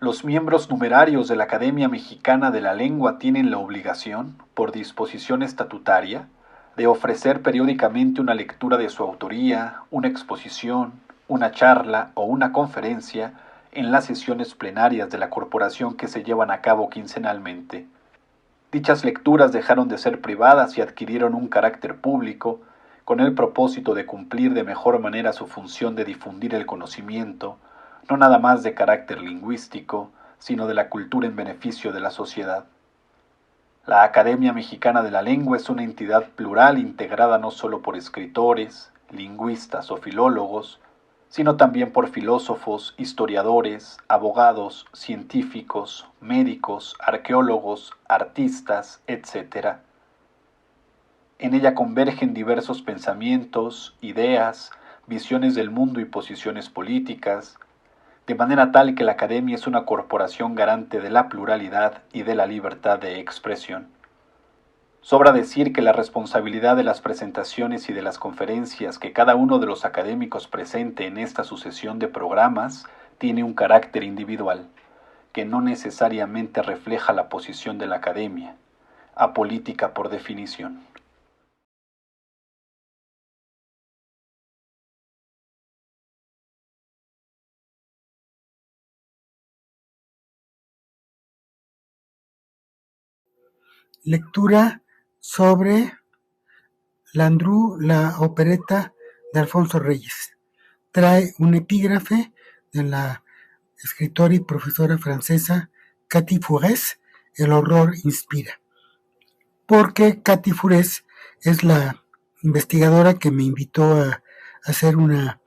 Los miembros numerarios de la Academia Mexicana de la Lengua tienen la obligación, por disposición estatutaria, de ofrecer periódicamente una lectura de su autoría, una exposición, una charla o una conferencia en las sesiones plenarias de la corporación que se llevan a cabo quincenalmente. Dichas lecturas dejaron de ser privadas y adquirieron un carácter público, con el propósito de cumplir de mejor manera su función de difundir el conocimiento, no nada más de carácter lingüístico, sino de la cultura en beneficio de la sociedad. La Academia Mexicana de la Lengua es una entidad plural integrada no solo por escritores, lingüistas o filólogos, sino también por filósofos, historiadores, abogados, científicos, médicos, arqueólogos, artistas, etc. En ella convergen diversos pensamientos, ideas, visiones del mundo y posiciones políticas, de manera tal que la Academia es una corporación garante de la pluralidad y de la libertad de expresión. Sobra decir que la responsabilidad de las presentaciones y de las conferencias que cada uno de los académicos presente en esta sucesión de programas tiene un carácter individual, que no necesariamente refleja la posición de la Academia, apolítica por definición. Lectura sobre Landru, la opereta de Alfonso Reyes. Trae un epígrafe de la escritora y profesora francesa Cathy Fourès, El horror inspira. Porque Cathy Fourès es la investigadora que me invitó a hacer una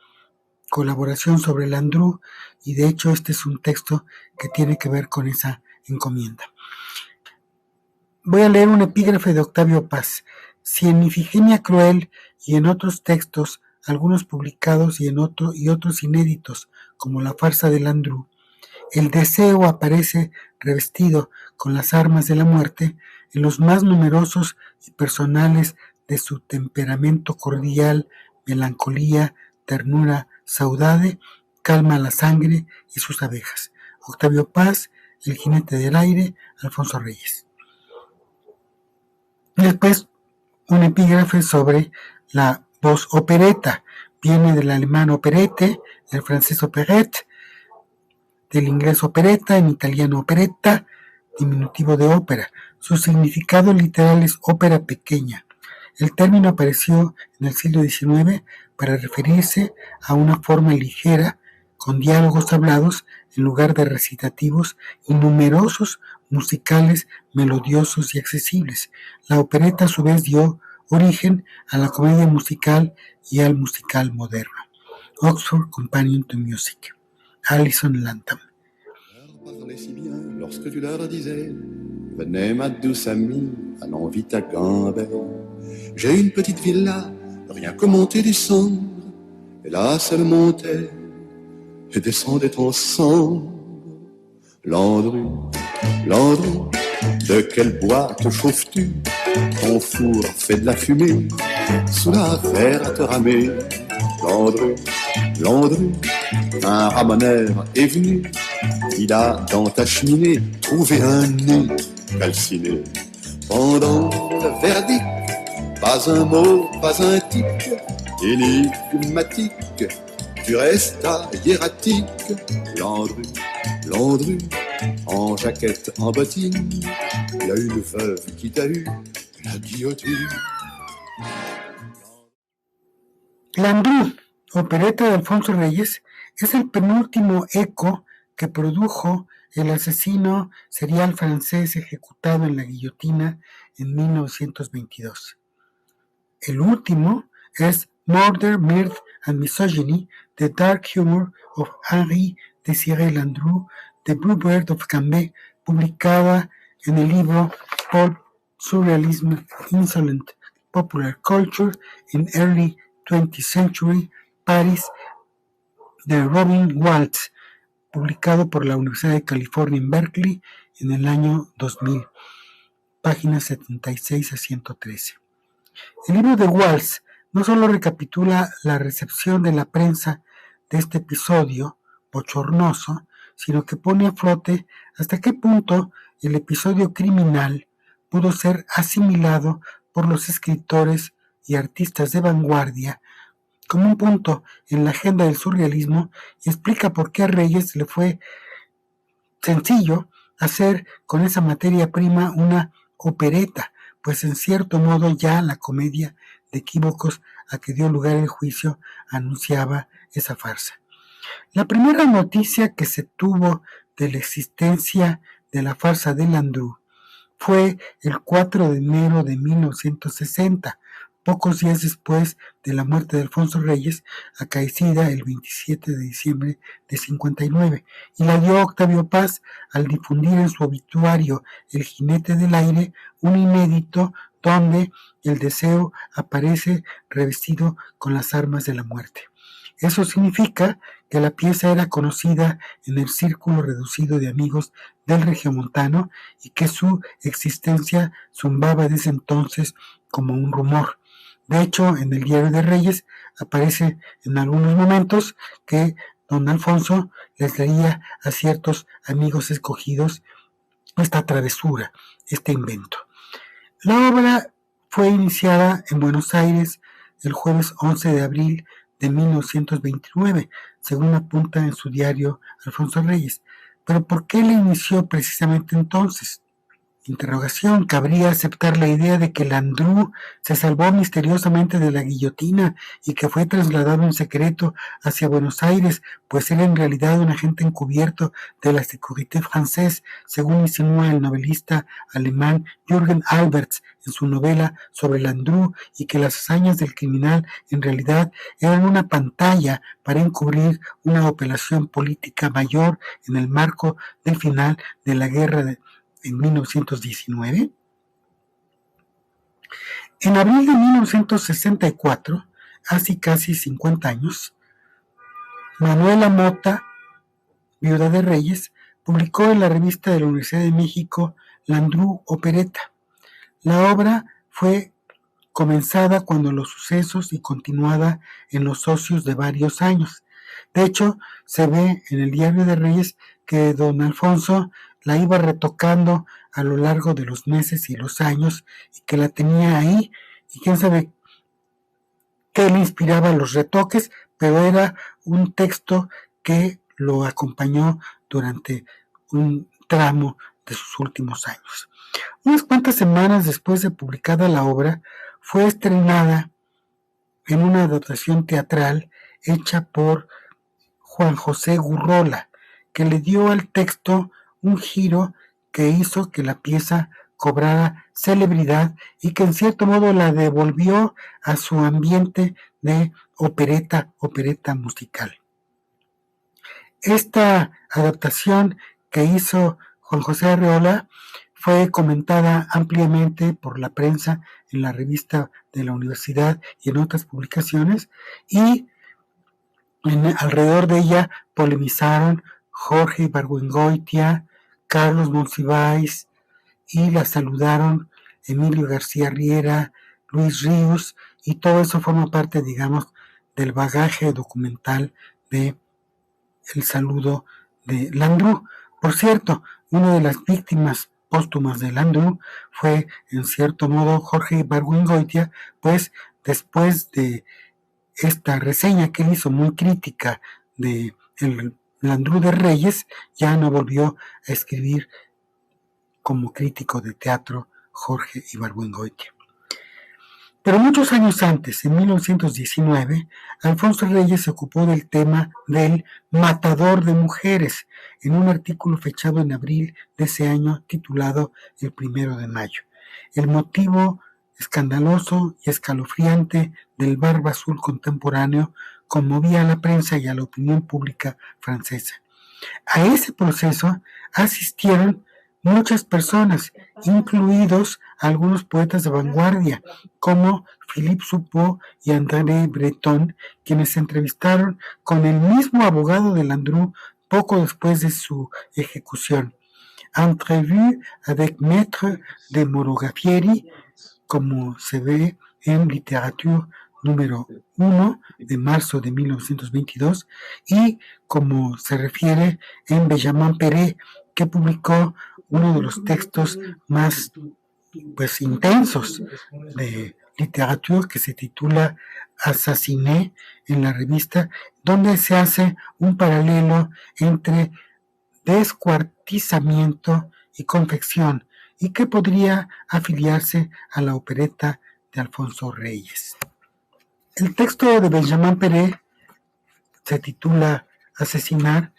colaboración sobre Landru, y de hecho este es un texto que tiene que ver con esa encomienda. Voy a leer un epígrafe de Octavio Paz. Si en Ifigenia Cruel y en otros textos, algunos publicados y otros inéditos, como la farsa de Landru, el deseo aparece revestido con las armas de la muerte, en los más numerosos y personales de su temperamento cordial, melancolía, ternura, saudade, calma la sangre y sus abejas. Octavio Paz, El jinete del aire, Alfonso Reyes. Después, un epígrafe sobre la voz opereta. Viene del alemán operette, del francés opérette, del inglés operetta, en italiano operetta, diminutivo de ópera. Su significado literal es ópera pequeña. El término apareció en el siglo XIX para referirse a una forma ligera, con diálogos hablados en lugar de recitativos y numerosos musicales melodiosos y accesibles. La opereta a su vez dio origen a la comedia musical y al musical moderno. Oxford Companion to Music. Alison Lantham. Parlaient si bien lorsque tu leur disais: venez ma douce amie, allons vite à Gambay. J'ai une petite villa, rien que monter et descendre. Hélas, elle montait et descendait ensemble. Landru, Landru, de quel bois te chauffes-tu? Ton four fait de la fumée, sous la verre te ramer. Landru, Landru, un ramoneur est venu. Il a dans ta cheminée trouvé un nez calciné. Pendant le verdict, pas un mot, pas un tic, énigmatique, tu restas hiératique. Landru, Landru, en jaquette, en bottine, il y a une veuve qui t'a eu, la guillotine. Landru, opereta de Alfonso Reyes, es el penúltimo eco que produjo el asesino serial francés ejecutado en la guillotina en 1922. El último es Murder, Mirth and Misogyny, The Dark Humor of Henri Désiré Landru, The Bluebird of Cambay, publicada en el libro Pulp Surrealism, Insolent Popular Culture in Early 20th Century, Paris, de Robin Waltz, publicado por la Universidad de California en Berkeley en el año 2000, páginas 76 a 113. El libro de Waltz no solo recapitula la recepción de la prensa de este episodio bochornoso, sino que pone a flote hasta qué punto el episodio criminal pudo ser asimilado por los escritores y artistas de vanguardia como un punto en la agenda del surrealismo, y explica por qué a Reyes le fue sencillo hacer con esa materia prima una opereta, pues en cierto modo ya la comedia de equívocos a que dio lugar el juicio anunciaba esa farsa. La primera noticia que se tuvo de la existencia de la farsa de Landru fue el 4 de enero de 1960, pocos días después de la muerte de Alfonso Reyes, acaecida el 27 de diciembre de 59, y la dio Octavio Paz al difundir en su obituario El jinete del aire, un inédito donde el deseo aparece revestido con las armas de la muerte. Eso significa que la pieza era conocida en el círculo reducido de amigos del regiomontano y que su existencia zumbaba desde entonces como un rumor. De hecho, en el Diario de Reyes aparece en algunos momentos que don Alfonso les daría a ciertos amigos escogidos esta travesura, este invento. La obra fue iniciada en Buenos Aires el jueves 11 de abril de 1929, según apunta en su diario Alfonso Reyes. ¿Pero por qué la inició precisamente entonces? Interrogación. Cabría aceptar la idea de que Landru se salvó misteriosamente de la guillotina y que fue trasladado en secreto hacia Buenos Aires, pues era en realidad un agente encubierto de la Sécurité Française, según insinúa el novelista alemán Jürgen Alberts en su novela sobre Landru, y que las hazañas del criminal en realidad eran una pantalla para encubrir una operación política mayor en el marco del final de la guerra en 1919. En abril de 1964, hace casi 50 años, Manuela Mota, viuda de Reyes, publicó en la revista de la Universidad de México Landru Opereta. La obra fue comenzada cuando los sucesos y continuada en los socios de varios años. De hecho, se ve en el Diario de Reyes que don Alfonso la iba retocando a lo largo de los meses y los años, y que la tenía ahí, y quién sabe qué le inspiraba los retoques, pero era un texto que lo acompañó durante un tramo de sus últimos años. Unas cuantas semanas después de publicada la obra, fue estrenada en una adaptación teatral hecha por Juan José Gurrola, que le dio al texto un giro que hizo que la pieza cobrara celebridad y que en cierto modo la devolvió a su ambiente de opereta musical. Esta adaptación que hizo Juan José Arreola fue comentada ampliamente por la prensa en la revista de la universidad y en otras publicaciones, y alrededor de ella polemizaron Jorge Ibargüengoitia, Carlos Monsiváis, y la saludaron Emilio García Riera, Luis Ríos, y todo eso forma parte, digamos, del bagaje documental de el saludo de Landru. Por cierto, una de las víctimas póstumas de Landru fue, en cierto modo, Jorge Ibargüengoitia, pues después de esta reseña que él hizo muy crítica de el Landru de Reyes, ya no volvió a escribir como crítico de teatro Jorge Ibargüengoitia. Pero muchos años antes, en 1919, Alfonso Reyes se ocupó del tema del matador de mujeres en un artículo fechado en abril de ese año titulado El 1 de mayo. El motivo escandaloso y escalofriante del Barba Azul contemporáneo conmovía a la prensa y a la opinión pública francesa. A ese proceso asistieron muchas personas, incluidos algunos poetas de vanguardia, como Philippe Soupault y André Breton, quienes se entrevistaron con el mismo abogado de Landru poco después de su ejecución. Entrevue avec Maître de Montgolfier, como se ve en Literature número 1 de marzo de 1922, y como se refiere en Benjamin Péret, que publicó uno de los textos más intensos de literatura, que se titula Assassiné, en la revista, donde se hace un paralelo entre descuartizamiento y confección, y que podría afiliarse a la opereta de Alfonso Reyes. El texto de Benjamin Péret se titula Asesinar.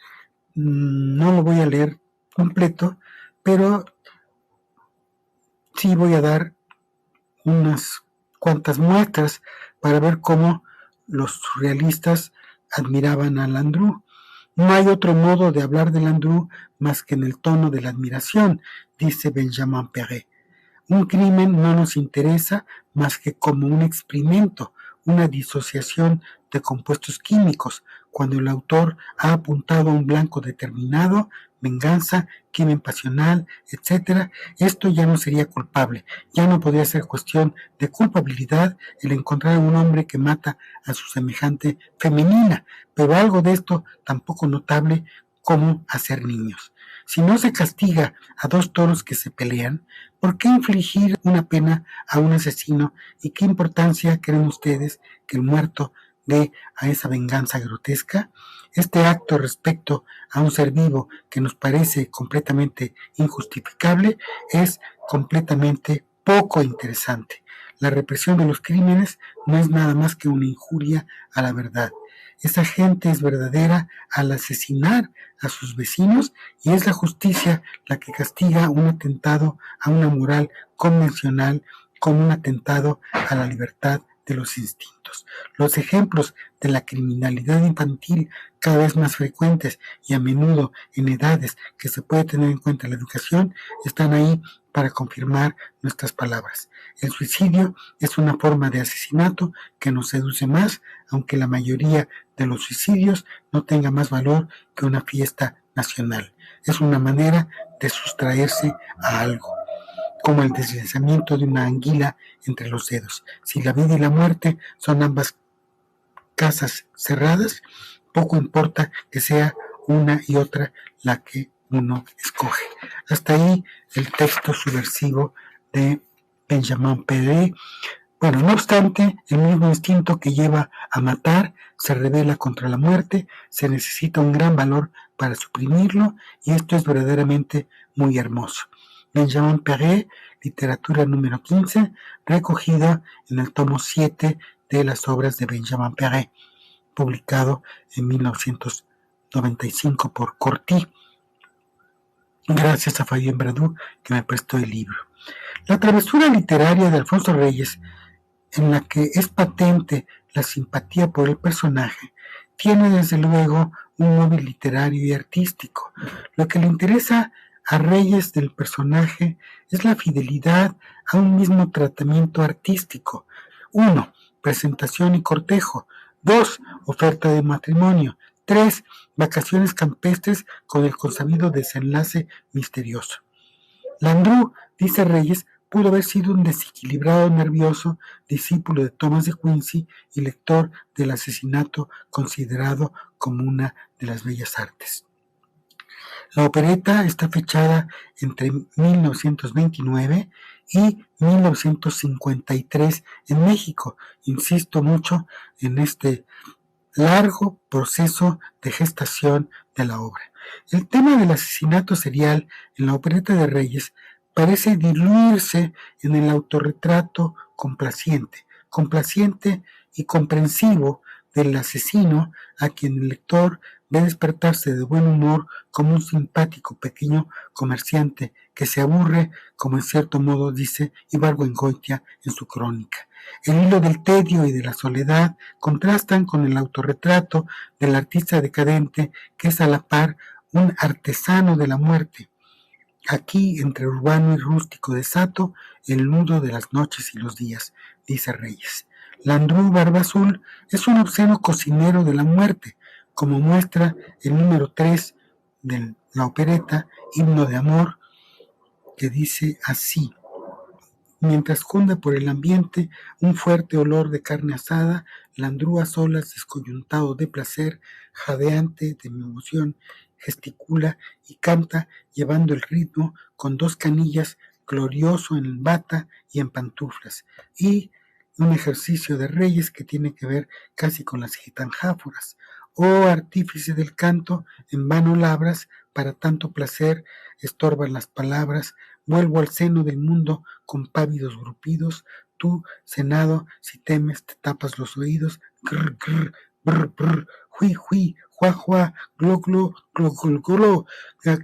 No lo voy a leer completo, pero sí voy a dar unas cuantas muestras para ver cómo los surrealistas admiraban a Landru. No hay otro modo de hablar de Landru más que en el tono de la admiración, dice Benjamin Péret. Un crimen no nos interesa más que como un experimento, una disociación de compuestos químicos, cuando el autor ha apuntado a un blanco determinado, venganza, crimen pasional, etc., esto ya no sería culpable, ya no podría ser cuestión de culpabilidad el encontrar a un hombre que mata a su semejante femenina, pero algo de esto tampoco notable como hacer niños. Si no se castiga a dos toros que se pelean, ¿por qué infligir una pena a un asesino? ¿Y qué importancia creen ustedes que el muerto dé a esa venganza grotesca? Este acto respecto a un ser vivo que nos parece completamente injustificable es completamente poco interesante. La represión de los crímenes no es nada más que una injuria a la verdad. Esa gente es verdadera al asesinar a sus vecinos, y es la justicia la que castiga un atentado a una moral convencional como un atentado a la libertad de los instintos. Los ejemplos de la criminalidad infantil, cada vez más frecuentes y a menudo en edades que se puede tener en cuenta la educación, están ahí para confirmar nuestras palabras. El suicidio es una forma de asesinato que nos seduce más, aunque la mayoría de los suicidios no tenga más valor que una fiesta nacional. Es una manera de sustraerse a algo, como el deslizamiento de una anguila entre los dedos. Si la vida y la muerte son ambas casas cerradas, poco importa que sea una y otra la que uno escoge. Hasta ahí el texto subversivo de Benjamin Péret. Bueno, no obstante, el mismo instinto que lleva a matar se revela contra la muerte, se necesita un gran valor para suprimirlo, y esto es verdaderamente muy hermoso. Benjamin Péret, literatura número 15, recogida en el tomo 7 de las obras de Benjamin Péret, publicado en 1995 por Corti. Gracias a Fabien Bradou, que me prestó el libro. La travesura literaria de Alfonso Reyes, en la que es patente la simpatía por el personaje, tiene desde luego un móvil literario y artístico. Lo que le interesa a Reyes del personaje es la fidelidad a un mismo tratamiento artístico. 1. Presentación y cortejo. 2. Oferta de matrimonio. 3. Vacaciones campestres con el consabido desenlace misterioso. Landru, dice Reyes, pudo haber sido un desequilibrado nervioso, discípulo de Thomas de Quincy y lector del Asesinato, considerado como una de las bellas artes. La opereta está fechada entre 1929 y 1953 en México. Insisto mucho en este largo proceso de gestación de la obra. El tema del asesinato serial en la opereta de Reyes parece diluirse en el autorretrato complaciente y comprensivo del asesino, a quien el lector ve despertarse de buen humor como un simpático pequeño comerciante que se aburre, como en cierto modo dice Ibargüengoitia en su crónica. El hilo del tedio y de la soledad contrastan con el autorretrato del artista decadente, que es a la par un artesano de la muerte. Aquí, entre urbano y rústico desato el nudo de las noches y los días, dice Reyes. Landru Barba Azul es un obsceno cocinero de la muerte, como muestra el número 3 de la opereta, Himno de Amor, que dice así: Mientras cunde por el ambiente un fuerte olor de carne asada, Landru a solas, descoyuntado de placer, jadeante de mi emoción, gesticula y canta llevando el ritmo con 2 canillas, glorioso en bata y en pantuflas, y un ejercicio de reyes que tiene que ver casi con las gitanjáforas. Oh artífice del canto, en vano labras, para tanto placer estorban las palabras, vuelvo al seno del mundo con pávidos grupidos, tú, Senado, si temes te tapas los oídos, grr, grr, brr, brr, hui, hui, jua, jua, glo, glo, glo, glo, glo,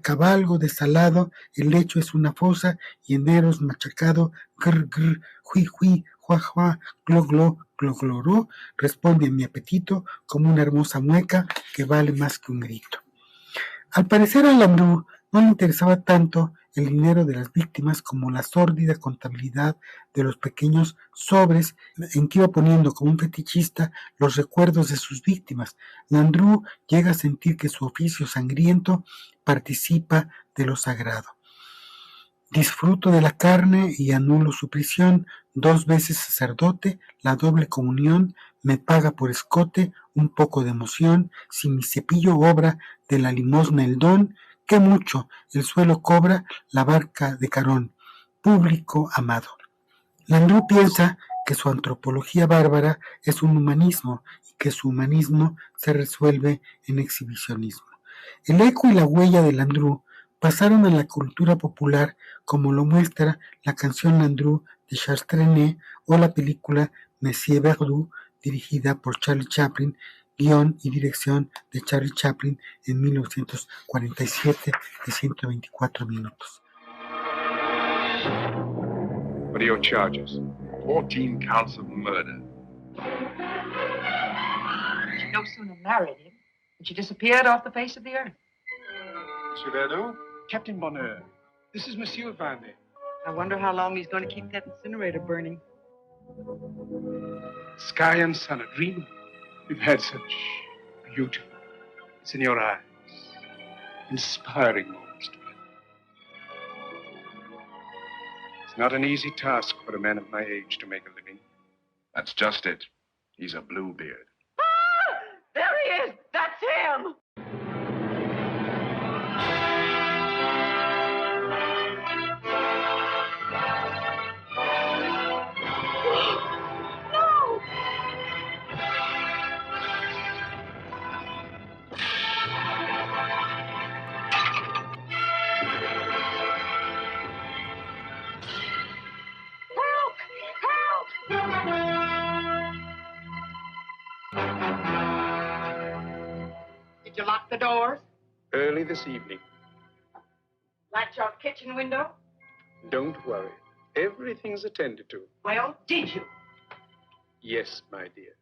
cabalgo desalado, el lecho es una fosa y eneros machacado, grr, grr, hui, hui, jua, jua, glo, glo, glo, gloró, responde a mi apetito como una hermosa mueca que vale más que un grito. Al parecer a Landru no le interesaba tanto el dinero de las víctimas como la sórdida contabilidad de los pequeños sobres en que iba poniendo como un fetichista los recuerdos de sus víctimas. Landru llega a sentir que su oficio sangriento participa de lo sagrado. Disfruto de la carne y anulo su prisión, 2 veces sacerdote, la doble comunión, me paga por escote un poco de emoción, si mi cepillo obra de la limosna el don, qué mucho el suelo cobra la barca de Carón, público amado. Landru piensa que su antropología bárbara es un humanismo y que su humanismo se resuelve en exhibicionismo. El eco y la huella de Landru pasaron a la cultura popular como lo muestra la canción Landru de Charles Trenet o la película Monsieur Verdoux dirigida por Charlie Chaplin, guión y dirección de Charlie Chaplin en 1947 de 124 minutos. What are your charges? 14 counts of murder. She no sooner married him than she disappeared off the face of the earth. Monsieur Verdoux? Captain Bonheur, this is Monsieur Vandy. I wonder how long he's going to keep that incinerator burning. Sky and sun, a dream. You've had such beautiful, it's in your eyes, inspiring moments together. It's not an easy task for a man of my age to make a living. That's just it. He's a Bluebeard. Ah! There he is! That's him! Did you lock the doors? Early this evening. Latch your kitchen window? Don't worry. Everything's attended to. Well, did you? Yes, my dear.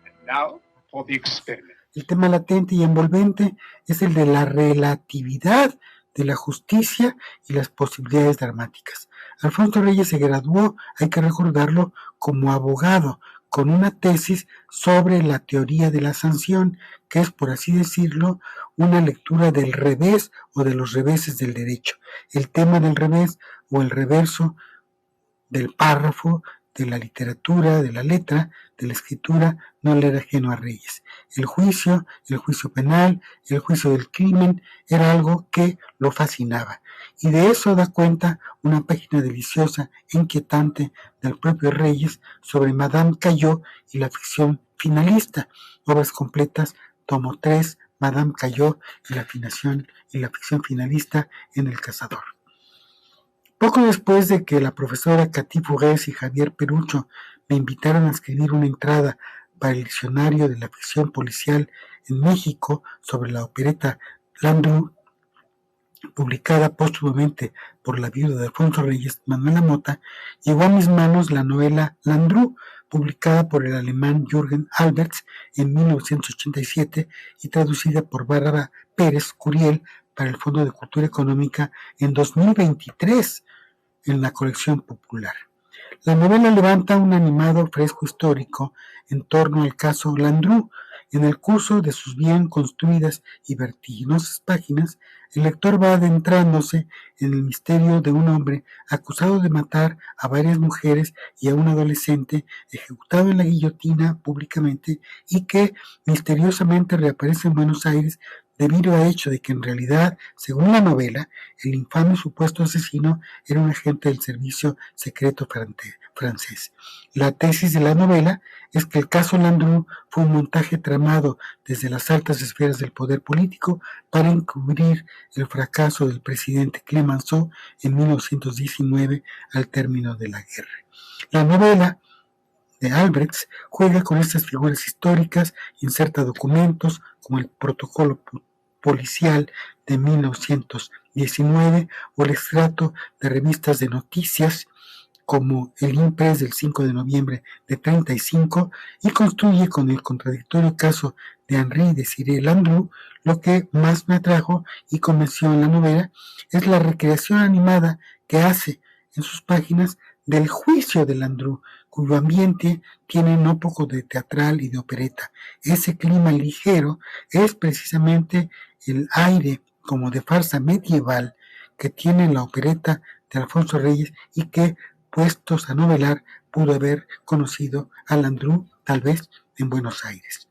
And now for the experiment. El tema latente y envolvente es el de la relatividad de la justicia y las posibilidades dramáticas. Alfonso Reyes se graduó, hay que recordarlo, como abogado, con una tesis sobre la teoría de la sanción, que es, por así decirlo, una lectura del revés o de los reveses del derecho. El tema del revés o el reverso del párrafo, de la literatura, de la letra, de la escritura, no le era ajeno a Reyes. El juicio penal, el juicio del crimen, era algo que lo fascinaba. Y de eso da cuenta una página deliciosa e inquietante del propio Reyes sobre Madame Caillot y la ficción finalista. Obras completas, tomo 3, Madame Caillot y la ficción finalista en El Cazador. Poco después de que la profesora Cathy Fourès y Javier Perucho me invitaron a escribir una entrada para el diccionario de la ficción policial en México sobre la opereta Landru, publicada póstumamente por la viuda de Alfonso Reyes, Manuela Mota, llegó a mis manos la novela Landru, publicada por el alemán Jürgen Alberts en 1987 y traducida por Bárbara Pérez Curiel para el Fondo de Cultura Económica en 2023 en la colección popular. La novela levanta un animado fresco histórico en torno al caso Landru En el curso de sus bien construidas y vertiginosas páginas, el lector va adentrándose en el misterio de un hombre acusado de matar a varias mujeres y a un adolescente, ejecutado en la guillotina públicamente y que misteriosamente reaparece en Buenos Aires debido al hecho de que en realidad, según la novela, el infame supuesto asesino era un agente del servicio secreto francés. La tesis de la novela es que el caso Landru fue un montaje tramado desde las altas esferas del poder político para encubrir el fracaso del presidente Clemenceau en 1919 al término de la guerra. La novela de Albrecht juega con estas figuras históricas, inserta documentos como el protocolo policial de 1919 o el extracto de revistas de noticias como el Impress del 5 de noviembre de 35 y construye con el contradictorio caso de Henri Désiré Landru. Lo que más me atrajo y convenció en la novela es la recreación animada que hace en sus páginas del juicio de Landru, cuyo ambiente tiene no poco de teatral y de opereta. Ese clima ligero es precisamente el aire como de farsa medieval que tiene la opereta de Alfonso Reyes y que, puestos a novelar, pudo haber conocido a Landru, tal vez en Buenos Aires.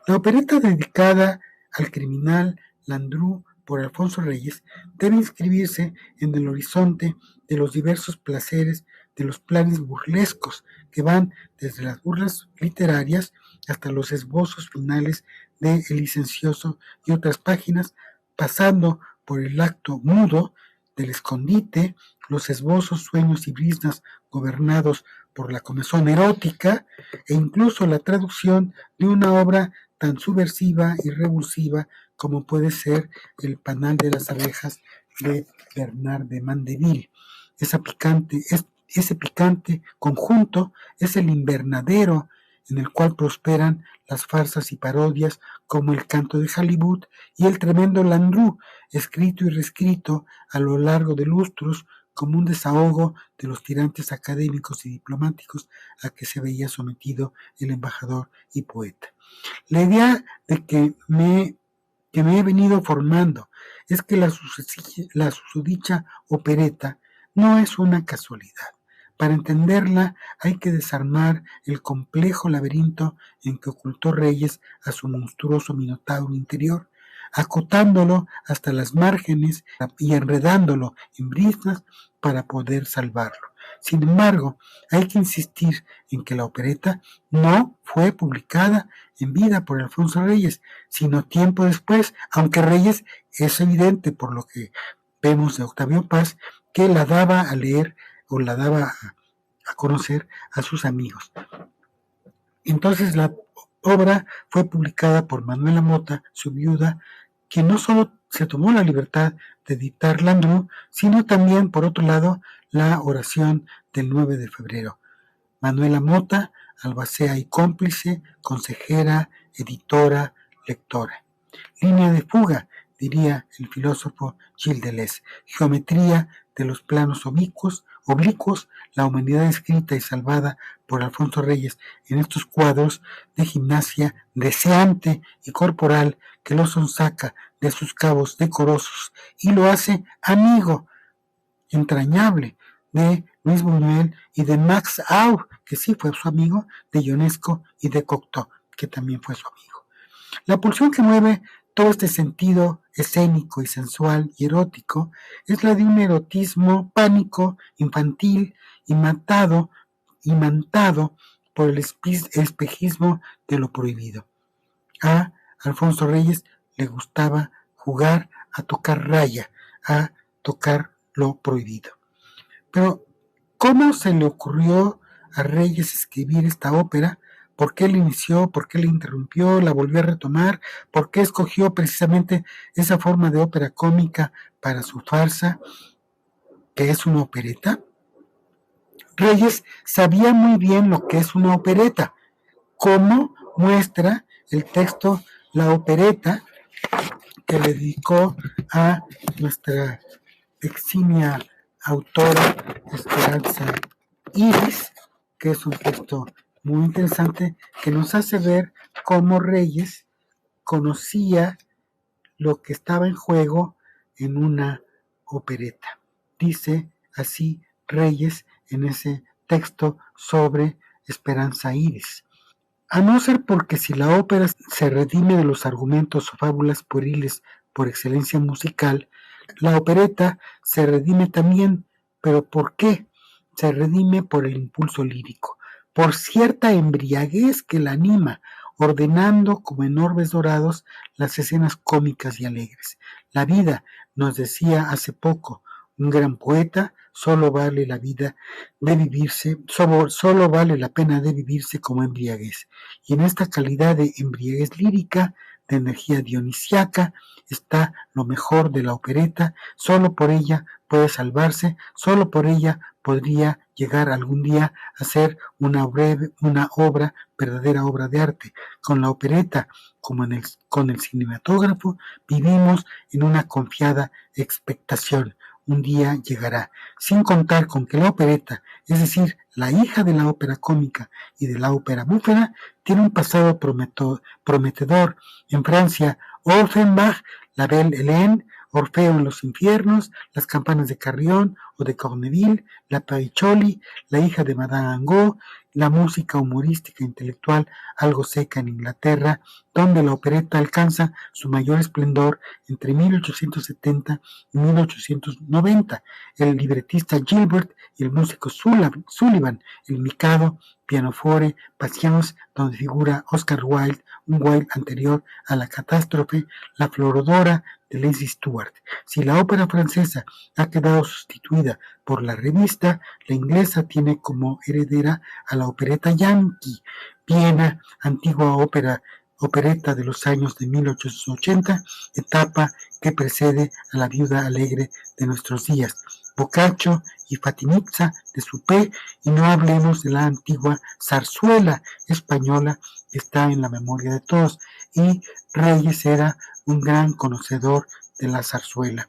La opereta dedicada al criminal Landru por Alfonso Reyes debe inscribirse en el horizonte de los diversos placeres de los planes burlescos que van desde las burlas literarias hasta los esbozos finales de El Licencioso y otras páginas, pasando por el acto mudo del escondite, los esbozos, sueños y brisnas gobernados por la comezón erótica e incluso la traducción de una obra tan subversiva y revulsiva como puede ser El panal de las abejas de Bernard de Mandeville. Ese picante conjunto es el invernadero en el cual prosperan las farsas y parodias como El canto de Hollywood y el tremendo Landru, escrito y reescrito a lo largo de lustros como un desahogo de los tirantes académicos y diplomáticos a que se veía sometido el embajador y poeta. La idea de que me he venido formando es que la susodicha opereta no es una casualidad. Para entenderla hay que desarmar el complejo laberinto en que ocultó Reyes a su monstruoso minotauro interior, acotándolo hasta las márgenes y enredándolo en briznas para poder salvarlo. Sin embargo, hay que insistir en que la opereta no fue publicada en vida por Alfonso Reyes, sino tiempo después, aunque Reyes es evidente por lo que vemos de Octavio Paz, que la daba a leer o la daba a conocer a sus amigos. Entonces la obra fue publicada por Manuela Mota, su viuda, quien no solo se tomó la libertad de editar Landru, sino también, por otro lado, la oración del 9 de febrero. Manuela Mota, albacea y cómplice, consejera, editora, lectora. Línea de fuga, diría el filósofo Gilles Deleuze. Geometría de los planos oblicuos, la humanidad escrita y salvada por Alfonso Reyes en estos cuadros de gimnasia deseante y corporal que lo sonsaca de sus cabos decorosos y lo hace amigo entrañable de Luis Buñuel y de Max Aub, que sí fue su amigo, de Ionesco y de Cocteau, que también fue su amigo. La pulsión que mueve todo este sentido escénico y sensual y erótico es la de un erotismo pánico, infantil y mantado por el espejismo de lo prohibido. A Alfonso Reyes le gustaba jugar a tocar raya, a tocar lo prohibido. Pero, ¿cómo se le ocurrió a Reyes escribir esta ópera? ¿Por qué la inició? ¿Por qué la interrumpió? ¿La volvió a retomar? ¿Por qué escogió precisamente esa forma de ópera cómica para su farsa, que es una opereta? Reyes sabía muy bien lo que es una opereta, como muestra el texto La opereta, que le dedicó a nuestra eximia autora Esperanza Iris, que es un texto muy interesante que nos hace ver cómo Reyes conocía lo que estaba en juego en una opereta. Dice así Reyes en ese texto sobre Esperanza Iris. A no ser porque si la ópera se redime de los argumentos o fábulas pueriles por excelencia musical, la opereta se redime también, pero ¿por qué? Se redime por el impulso lírico, por cierta embriaguez que la anima, ordenando como en orbes dorados las escenas cómicas y alegres. La vida, nos decía hace poco un gran poeta, solo vale la vida de vivirse, solo vale la pena de vivirse como embriaguez. Y en esta calidad de embriaguez lírica, de energía dionisiaca, está lo mejor de la opereta, solo por ella puede salvarse, solo por ella podría llegar algún día a ser una verdadera obra de arte. Con la opereta, como con el cinematógrafo, vivimos en una confiada expectación. Un día llegará, sin contar con que la opereta, es decir, la hija de la ópera cómica y de la ópera búfera, tiene un pasado prometedor. En Francia, Offenbach, La Belle Hélène, Orfeo en los infiernos, Las campanas de Carrión o de Corneville, La Paricholi, La hija de Madame Angot, la música humorística intelectual algo seca en Inglaterra, donde la opereta alcanza su mayor esplendor entre 1870 y 1890. El libretista Gilbert y el músico Sullivan, El Mikado, Pianoforte, Patience, donde figura Oscar Wilde, un Wilde anterior a la catástrofe, La Florodora de Leslie Stewart. Si la ópera francesa ha quedado sustituida por la revista, la inglesa tiene como heredera a la opereta yankee. Viena, antigua opereta de los años de 1880, etapa que precede a la viuda alegre de nuestros días. Boccaccio y Fatinitza de Supé, y no hablemos de la antigua zarzuela española que está en la memoria de todos, y Reyes era un gran conocedor de la zarzuela.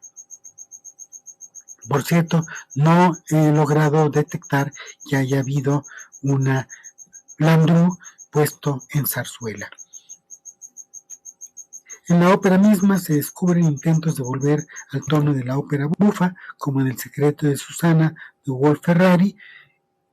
Por cierto, no he logrado detectar que haya habido una Landru puesto en zarzuela. En la ópera misma se descubren intentos de volver al tono de la ópera bufa, como en El secreto de Susana de Wolf Ferrari,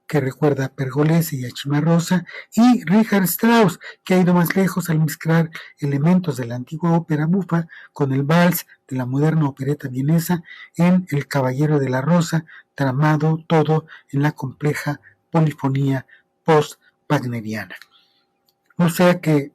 que recuerda a Pergolesi y a Cimarosa, y Richard Strauss, que ha ido más lejos al mezclar elementos de la antigua ópera bufa con el vals de la moderna opereta vienesa en El Caballero de la Rosa, tramado todo en la compleja polifonía post-wagneriana. O sea que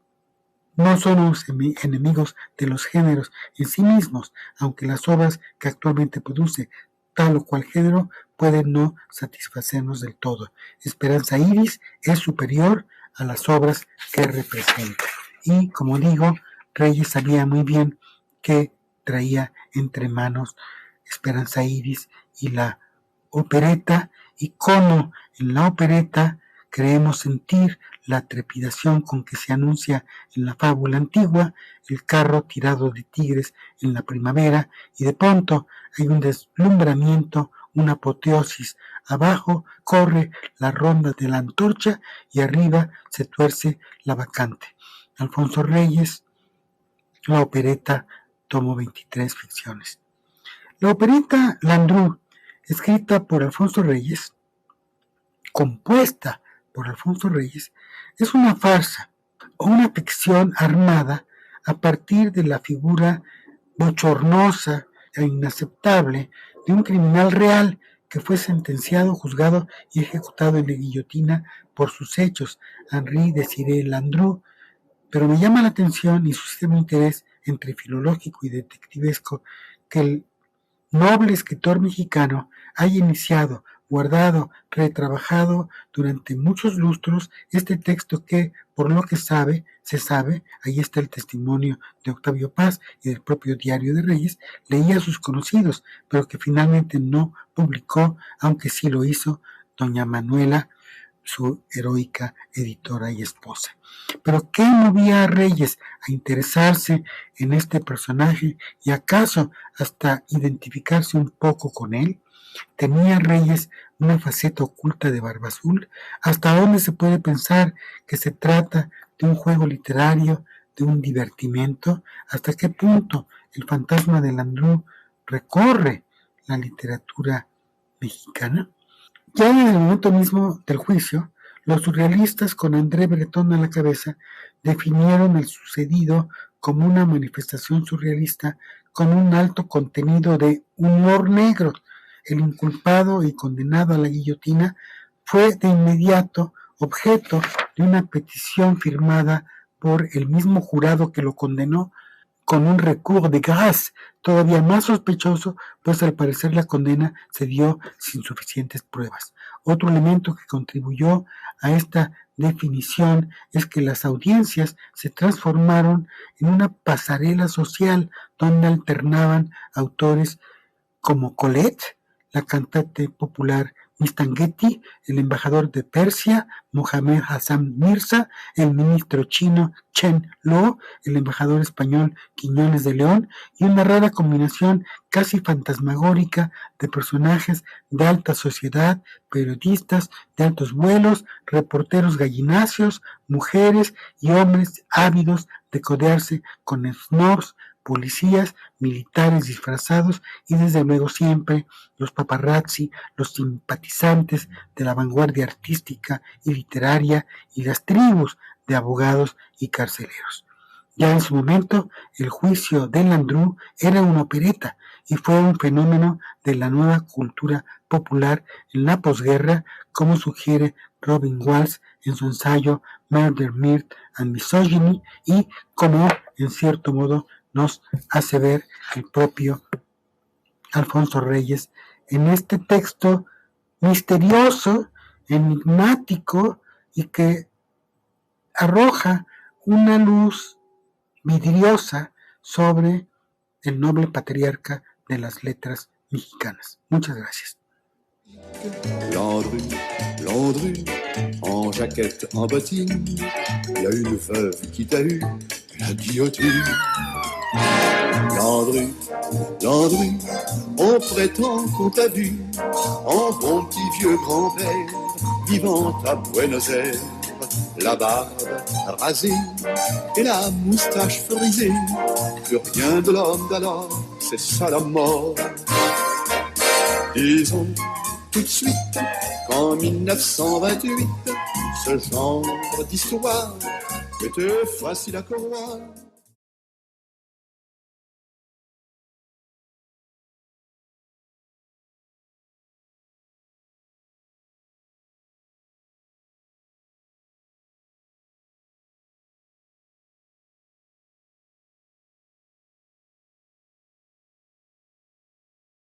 no somos enemigos de los géneros en sí mismos, aunque las obras que actualmente produce tal o cual género pueden no satisfacernos del todo. Esperanza Iris es superior a las obras que representa. Y, como digo, Reyes sabía muy bien que traía entre manos Esperanza Iris y la opereta, y cómo en la opereta creemos sentir la trepidación con que se anuncia en la fábula antigua el carro tirado de tigres en la primavera, y de pronto hay un deslumbramiento, una apoteosis. Abajo corre la ronda de la antorcha y arriba se tuerce la bacante. Alfonso Reyes, la opereta, tomo 23 ficciones. La opereta Landru, escrita por Alfonso Reyes, compuesta por Alfonso Reyes, es una farsa o una ficción armada a partir de la figura bochornosa e inaceptable de un criminal real que fue sentenciado, juzgado y ejecutado en la guillotina por sus hechos, Henri Désiré Landru. Pero me llama la atención y suscita mi interés entre filológico y detectivesco que el noble escritor mexicano haya iniciado, guardado, retrabajado durante muchos lustros este texto que, por lo que se sabe, ahí está el testimonio de Octavio Paz y del propio Diario de Reyes, leía a sus conocidos, pero que finalmente no publicó, aunque sí lo hizo doña Manuela, su heroica editora y esposa. Pero ¿qué movía a Reyes a interesarse en este personaje y acaso hasta identificarse un poco con él? ¿Tenía Reyes una faceta oculta de Barba Azul? ¿Hasta dónde se puede pensar que se trata de un juego literario, de un divertimento? ¿Hasta qué punto el fantasma de Landru recorre la literatura mexicana? Ya en el momento mismo del juicio, los surrealistas, con André Breton a la cabeza, definieron el sucedido como una manifestación surrealista con un alto contenido de humor negro. El inculpado y condenado a la guillotina fue de inmediato objeto de una petición firmada por el mismo jurado que lo condenó, con un recours de grâce todavía más sospechoso, pues al parecer la condena se dio sin suficientes pruebas. Otro elemento que contribuyó a esta definición es que las audiencias se transformaron en una pasarela social donde alternaban autores como Colette, la cantante popular Mistanghetti, el embajador de Persia, Mohamed Hassan Mirza, el ministro chino Chen Lo, el embajador español Quiñones de León, y una rara combinación casi fantasmagórica de personajes de alta sociedad, periodistas de altos vuelos, reporteros gallináceos, mujeres y hombres ávidos de codearse con snobs, policías, militares disfrazados y desde luego siempre los paparazzi, los simpatizantes de la vanguardia artística y literaria y las tribus de abogados y carceleros. Ya en su momento, el juicio de Landru era una opereta y fue un fenómeno de la nueva cultura popular en la posguerra, como sugiere Robin Walsh en su ensayo Murder, Mirth and Misogyny, y como en cierto modo nos hace ver el propio Alfonso Reyes en este texto misterioso, enigmático y que arroja una luz vidriosa sobre el noble patriarca de las letras mexicanas. Muchas gracias. Landru, Landru, en jaquette, en bottine, il y a une veuve qui t'a eu, la guillotine. Landru, Landru, on prétend qu'on t'a vu en bon petit vieux grand-père, vivant à Buenos Aires, la barbe rasée et la moustache frisée, plus rien de l'homme d'alors, c'est ça la mort. Disons tout de suite qu'en 1928, ce genre d'histoire était facile à croire.